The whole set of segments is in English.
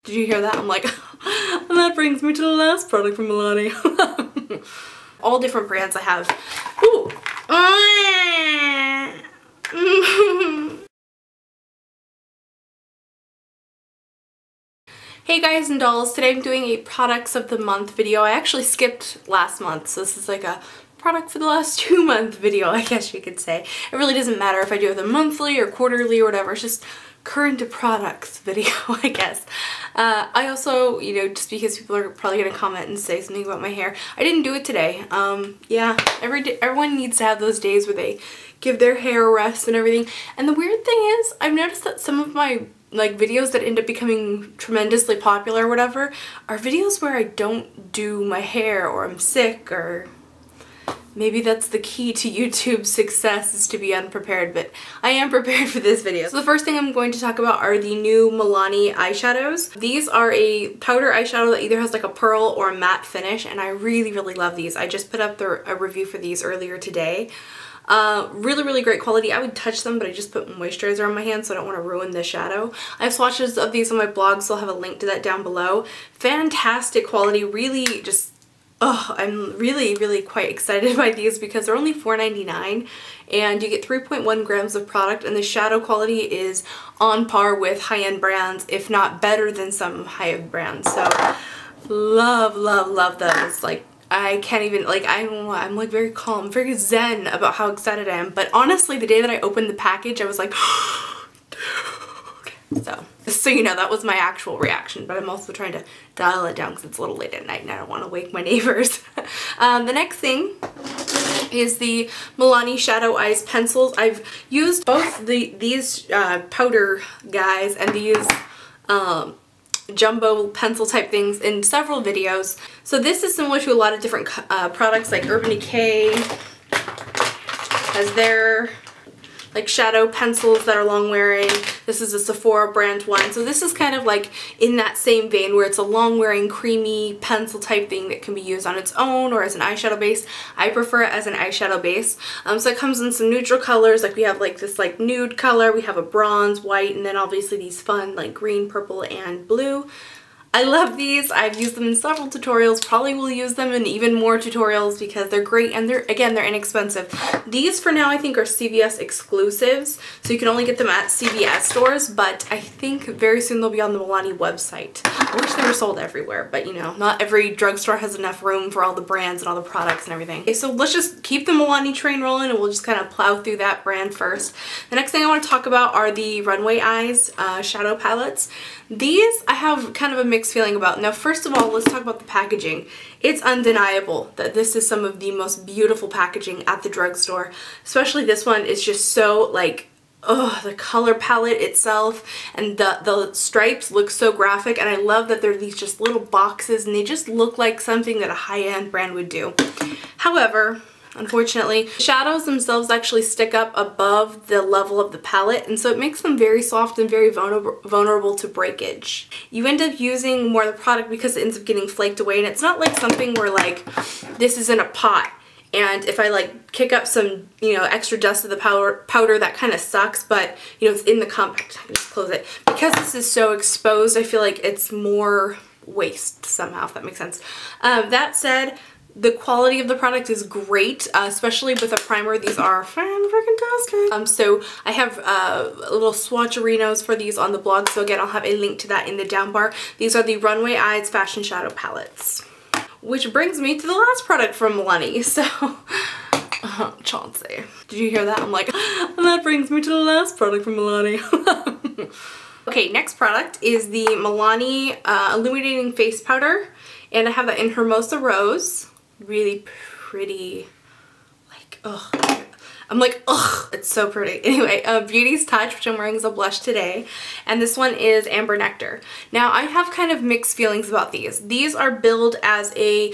Did you hear that? I'm like, and that brings me to the last product from Milani. All different brands I have. Ooh. Hey guys and dolls, today I'm doing a products of the month video. I actually skipped last month, so this is like a product for the last 2-month video, I guess you could say. It really doesn't matter if I do it monthly or quarterly or whatever, it's just current products video, I guess. I also, you know, just because people are probably gonna comment and say something about my hair, I didn't do it today. Yeah, everyone needs to have those days where they give their hair a rest and everything. And the weird thing is, I've noticed that some of my videos that end up becoming tremendously popular or whatever are videos where I don't do my hair or I'm sick, or maybe that's the key to YouTube's success, is to be unprepared, but I am prepared for this video. So the first thing I'm going to talk about are the new Milani eyeshadows. These are a powder eyeshadow that either has like a pearl or a matte finish, and I really love these. I just put up a review for these earlier today. Really great quality. I would touch them, but I just put moisturizer on my hand, so I don't want to ruin the shadow. I have swatches of these on my blog, so I'll have a link to that down below. Fantastic quality, really just, oh, I'm really quite excited by these because they're only $4.99 and you get 3.1 grams of product, and the shadow quality is on par with high-end brands, if not better than some high-end brands. So love those. Like, I can't even, like, I'm like very calm, very zen about how excited I am. But honestly, the day that I opened the package, I was like, dude. So you know, that was my actual reaction, but I'm also trying to dial it down because it's a little late at night and I don't want to wake my neighbors. The next thing is the Milani Shadow Eyes pencils. I've used both these powder guys and these jumbo pencil type things in several videos. So this is similar to a lot of different products, like Urban Decay has their like shadow pencils that are long wearing. This is a Sephora brand one. So this is kind of like in that same vein where it's a long wearing creamy pencil type thing that can be used on its own or as an eyeshadow base. I prefer it as an eyeshadow base. So it comes in some neutral colors, like we have like this like nude color, we have a bronze, white, and then obviously these fun like green, purple, and blue. I love these. I've used them in several tutorials, probably will use them in even more tutorials because they're great and they're inexpensive. These for now I think are CVS exclusives, so you can only get them at CVS stores, but I think very soon they'll be on the Milani website. I wish they were sold everywhere, but you know, not every drugstore has enough room for all the brands and all the products and everything. Okay, so let's just keep the Milani train rolling and we'll just kind of plow through that brand first. The next thing I want to talk about are the Runway Eyes shadow palettes. These I have kind of a mixed feeling about. Now, first of all, let's talk about the packaging. It's undeniable that this is some of the most beautiful packaging at the drugstore. Especially this one is just so like, oh, the color palette itself and the stripes look so graphic, and I love that they're these just little boxes and they just look like something that a high-end brand would do. However, unfortunately, the shadows themselves actually stick up above the level of the palette, and so it makes them very soft and very vulnerable to breakage. You end up using more of the product because it ends up getting flaked away, and it's not like something where like this is in a pot and if I like kick up some, you know, extra dust of the powder that kind of sucks, but you know, it's in the compact. I can just close it. Because this is so exposed, I feel like it's more waste somehow, if that makes sense. That said, the quality of the product is great, especially with a primer. These are fan-freaking-tastic. So I have little swatcherinos for these on the blog, so again, I'll have a link to that in the down bar. These are the Runway Eyes Fashion Shadow Palettes. Which brings me to the last product from Milani, so Chauncey. Did you hear that? I'm like, and that brings me to the last product from Milani. Okay, next product is the Milani Illuminating Face Powder, and I have that in Hermosa Rose. Really pretty, like, ugh. I'm like, ugh, it's so pretty. Anyway, Beauty's Touch, which I'm wearing as a blush today, and this one is Amber Nectar. Now, I have kind of mixed feelings about these. These are billed as a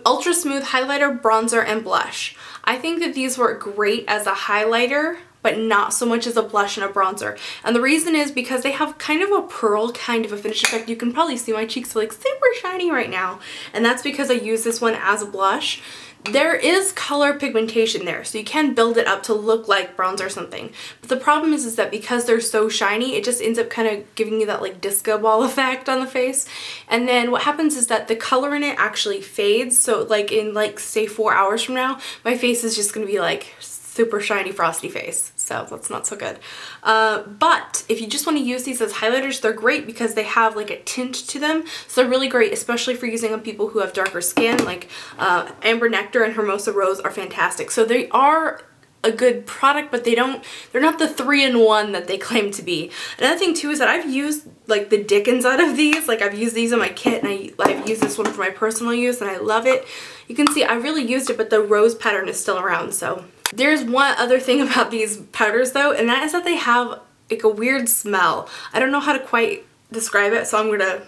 ultra smooth highlighter, bronzer, and blush. I think that these work great as a highlighter, but not so much as a blush and a bronzer. And the reason is because they have kind of a pearl kind of a finish effect. You can probably see my cheeks are like super shiny right now. And that's because I use this one as a blush. There is color pigmentation there, so you can build it up to look like bronzer or something. But the problem is that because they're so shiny, it just ends up kind of giving you that like disco ball effect on the face. And then what happens is that the color in it actually fades. So like in like say 4 hours from now, my face is just gonna be like super shiny frosty face, so that's not so good. But if you just want to use these as highlighters, they're great because they have like a tint to them, so they're really great, especially for using on people who have darker skin. Like Amber Nectar and Hermosa Rose are fantastic, so they are a good product, but they're not the 3-in-1 that they claim to be. Another thing too is that I've used like the dickens out of these. Like I've used these on my kit, and I've used this one for my personal use, and I love it. You can see I really used it, but the rose pattern is still around. So there's one other thing about these powders though, and that is that they have like a weird smell. I don't know how to quite describe it, so I'm gonna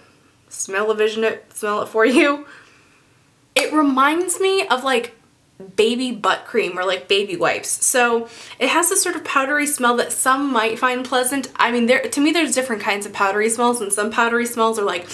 smell it for you. It reminds me of like baby butt cream or like baby wipes. So it has this sort of powdery smell that some might find pleasant. I mean, to me there's different kinds of powdery smells, and some powdery smells are like,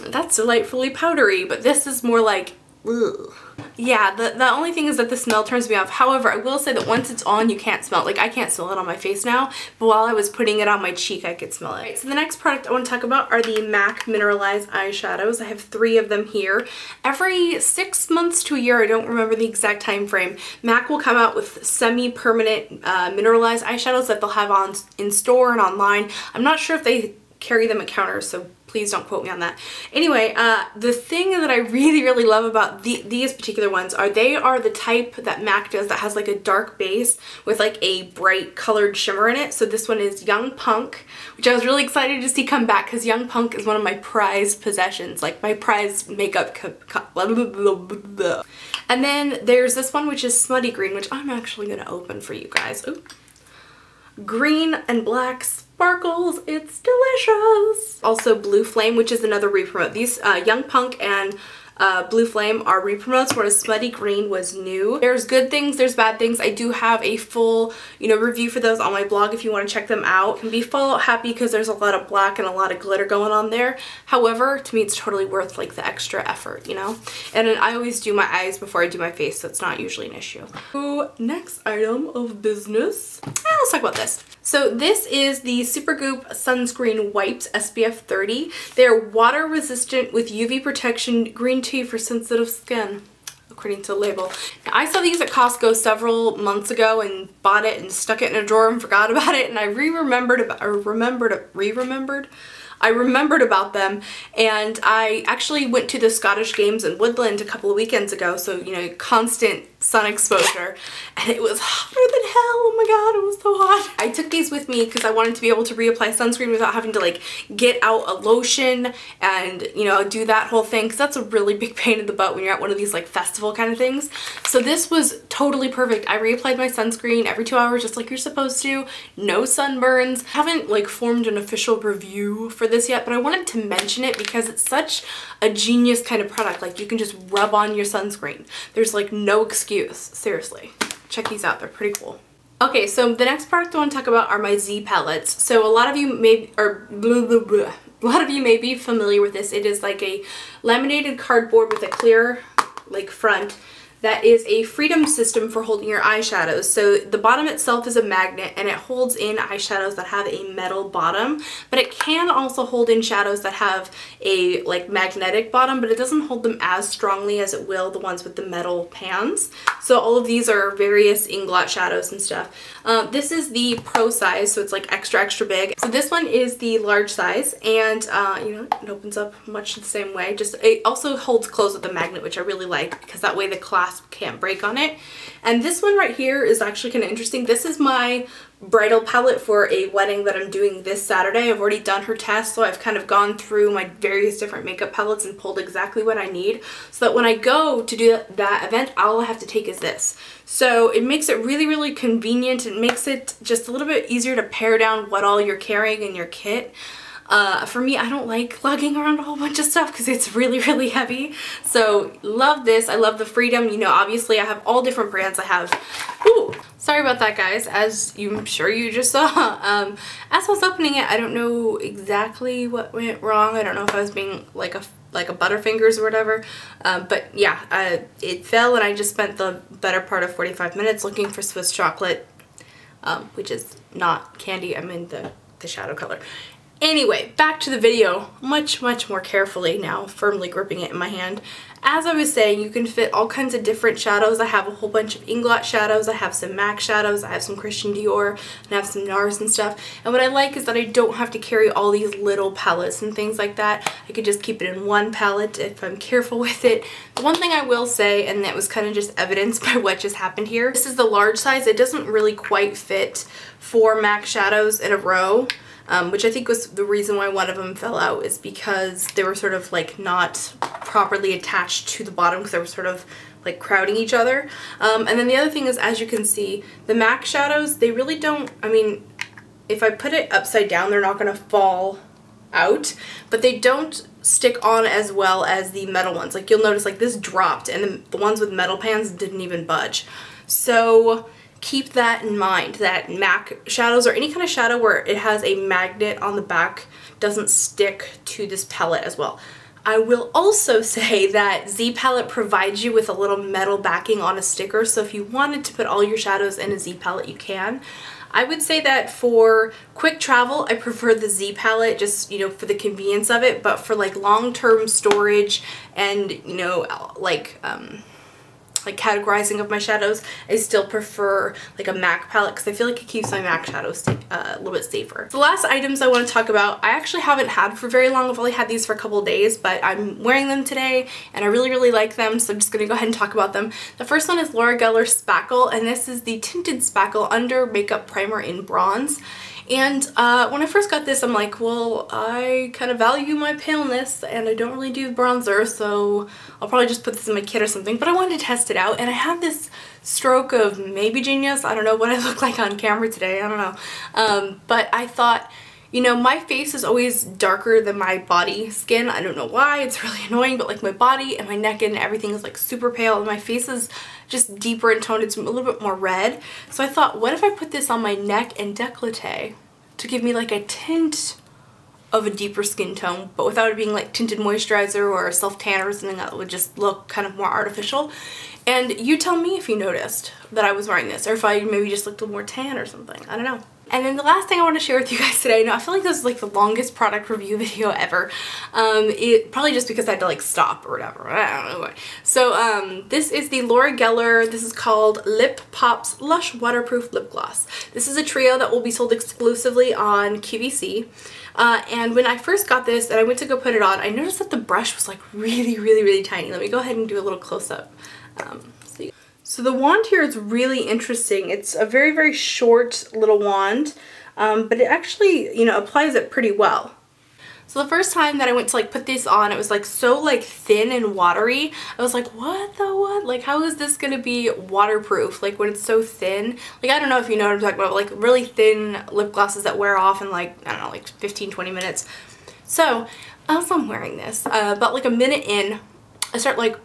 that's delightfully powdery, but this is more like, ugh. Yeah, the only thing is that the smell turns me off. However, I will say that once it's on, you can't smell it. Like I can't smell it on my face now, but while I was putting it on my cheek, I could smell it. Right, so the next product I want to talk about are the MAC Mineralized Eyeshadows. I have 3 of them here. Every 6 months to a year, I don't remember the exact time frame, MAC will come out with semi-permanent mineralized eyeshadows that they'll have on in store and online. I'm not sure if they carry them at counters, so please don't quote me on that. Anyway, the thing that I really love about these particular ones are they are the type that MAC does that has like a dark base with like a bright colored shimmer in it. So this one is Young Punk, which I was really excited to see come back because Young Punk is one of my prized possessions, like my prized makeup. And then there's this one, which is Smutty Green, which I'm actually going to open for you guys. Ooh. Green and black sparkles, it's delicious. Also Blue Flame, which is another re-promote. These Young Punk and Blue Flame are re-promotes, whereas Smutty Green was new. There's good things, there's bad things. I do have a full, review for those on my blog if you want to check them out. It can be Fallout happy because there's a lot of black and a lot of glitter going on there. However, to me it's totally worth like the extra effort, And then I always do my eyes before I do my face, so it's not usually an issue. So next item of business. Let's talk about this. So this is the Supergoop Sunscreen Wipes SPF 30. They're water resistant with UV protection, green tea for sensitive skin, according to the label. Now, I saw these at Costco several months ago and bought it and stuck it in a drawer and forgot about it, and I remembered about them, and I actually went to the Scottish Games in Woodland a couple of weekends ago, so constant sun exposure, and it was hotter than hell. Oh my god, it was so hot. I took these with me because I wanted to be able to reapply sunscreen without having to like get out a lotion and do that whole thing, because that's a really big pain in the butt when you're at one of these like festival kind of things. So this was totally perfect. I reapplied my sunscreen every 2 hours just like you're supposed to. No sunburns. I haven't like formed an official review for this yet, but I wanted to mention it because it's such a genius kind of product. Like you can just rub on your sunscreen. There's like no excuse. Seriously, check these out, they're pretty cool. Okay, so the next product I want to talk about are my Z palettes. So a lot of you may be familiar with this. It is like a laminated cardboard with a clear like front that is a freedom system for holding your eyeshadows. So the bottom itself is a magnet and it holds in eyeshadows that have a metal bottom, but it can also hold in shadows that have a like magnetic bottom, but it doesn't hold them as strongly as it will the ones with the metal pans. So all of these are various inglot shadows and stuff. This is the pro size, so it's like extra big. So this one is the large size, and it opens up much the same way. Just it also holds closed with a magnet, which I really like because that way the clasp can't break on it. And this one right here is actually kind of interesting. This is my bridal palette for a wedding that I'm doing this Saturday. I've already done her test, so I've kind of gone through my various different makeup palettes and pulled exactly what I need, so that when I go to do that event, all I have to take is this. So it makes it really convenient. It makes it just a little bit easier to pare down what all you're carrying in your kit. For me, I don't like lugging around a whole bunch of stuff because it's really heavy. So love this. I love the freedom. Obviously I have all different brands. I have, ooh, sorry about that guys, as I'm sure you just saw. As I was opening it, I don't know exactly what went wrong. I don't know if I was being like a like a Butterfingers or whatever. But yeah, it fell, and I just spent the better part of 45 minutes looking for Swiss chocolate, which is not candy. I mean the shadow color. Anyway, back to the video, much more carefully now, firmly gripping it in my hand. As I was saying, you can fit all kinds of different shadows. I have a whole bunch of Inglot shadows, I have some MAC shadows, I have some Christian Dior, and I have some NARS and stuff. And what I like is that I don't have to carry all these little palettes and things like that. I could just keep it in one palette if I'm careful with it. The one thing I will say, and that was kind of just evidenced by what just happened here, this is the large size. It doesn't really quite fit 4 MAC shadows in a row. Which I think was the reason why one of them fell out, is because they were sort of like not properly attached to the bottom because they were sort of like crowding each other. And then the other thing is, as you can see, the MAC shadows, they really don't, I mean, if I put it upside down, they're not going to fall out, but they don't stick on as well as the metal ones. Like you'll notice like this dropped, and the ones with metal pans didn't even budge. So keep that in mind, that MAC shadows or any kind of shadow where it has a magnet on the back doesn't stick to this palette as well. I will also say that Z palette provides you with a little metal backing on a sticker, so if you wanted to put all your shadows in a Z palette, you can. I would say that for quick travel, I prefer the Z palette, just, you know, for the convenience of it, but for like long-term storage and, you know, like categorizing of my shadows, I still prefer like a MAC palette because I feel like it keeps my MAC shadows a little bit safer. The last items I want to talk about, I actually haven't had for very long. I've only had these for a couple of days, but I'm wearing them today and I really like them, so I'm just going to go ahead and talk about them. The first one is Laura Geller Spackle, and this is the Tinted Spackle Under Makeup Primer in Bronze. And when I first got this, I'm like, well, I kind of value my paleness and I don't really do bronzer, so I'll probably just put this in my kit or something. But I wanted to test it out, and I had this stroke of maybe genius. I don't know what I look like on camera today. I don't know. But I thought, you know, my face is always darker than my body skin. I don't know why. It's really annoying, but like my body and my neck and everything is like super pale, and my face is just deeper in tone. It's a little bit more red. So I thought, what if I put this on my neck and décolleté to give me like a tint of a deeper skin tone, but without it being like tinted moisturizer or a self-tan or something that would just look kind of more artificial. And you tell me if you noticed that I was wearing this, or if I maybe just looked a little more tan or something. I don't know. And then the last thing I want to share with you guys today, I feel like this is like the longest product review video ever. Probably just because I had to like stop or whatever. I don't know why. So this is the Laura Geller. This is called Lip Pops Lush Waterproof Lip Gloss. This is a trio that will be sold exclusively on QVC. And when I first got this and I went to go put it on, I noticed that the brush was like really tiny. Let me go ahead and do a little close-up. So the wand here is really interesting. It's a very short little wand, but it actually, you know, applies it pretty well. So the first time that I went to like put this on, it was like so like thin and watery. I was like, what the what? Like, how is this gonna be waterproof? Like when it's so thin. Like, I don't know if you know what I'm talking about, but like really thin lip glosses that wear off in like, I don't know, like 15-20 minutes. So as I'm wearing this, about like a minute in, I start like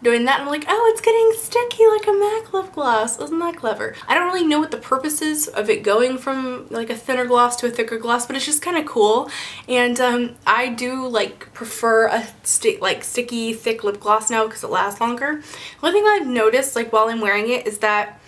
doing that and I'm like, oh, it's getting sticky like a MAC lip gloss. Isn't that clever? I don't really know what the purpose is of it going from like a thinner gloss to a thicker gloss, but it's just kind of cool. And I do like prefer a sticky thick lip gloss now because it lasts longer. One thing I've noticed like while I'm wearing it is that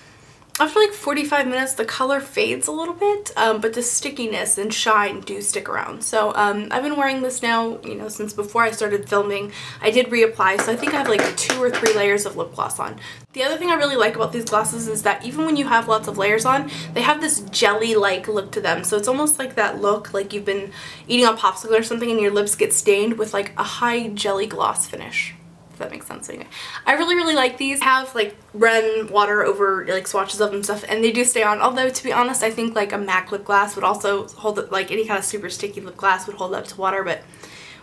after like 45 minutes the color fades a little bit, but the stickiness and shine do stick around. So I've been wearing this now, you know, since before I started filming. I did reapply, so I think I have like 2 or 3 layers of lip gloss on. The other thing I really like about these glosses is that even when you have lots of layers on, they have this jelly-like look to them. So it's almost like that look like you've been eating a popsicle or something and your lips get stained with like a high jelly gloss finish. That makes sense. Anyway, I really like these. I have like run water over like swatches of them and stuff, and they do stay on, although to be honest I think like a MAC lip gloss would also hold up, like any kind of super sticky lip gloss would hold up to water, but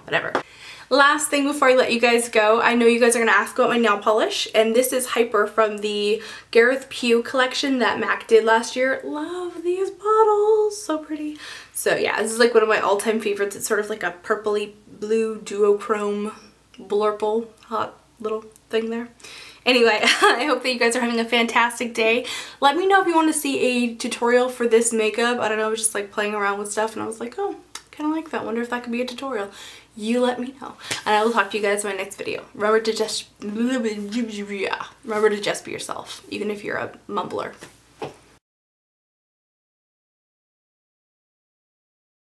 whatever. Last thing before I let you guys go, I know you guys are going to ask about my nail polish, and this is Hyper from the Gareth Pugh collection that MAC did last year. Love these bottles, so pretty. So yeah, this is like one of my all-time favorites. It's sort of like a purpley blue duochrome blurple hot little thing there. Anyway, I hope that you guys are having a fantastic day. Let me know if you want to see a tutorial for this makeup. I don't know, I was just like playing around with stuff and I was like, oh, kind of like that. Wonder if that could be a tutorial. You let me know. And I will talk to you guys in my next video. Remember to just be yourself, even if you're a mumbler.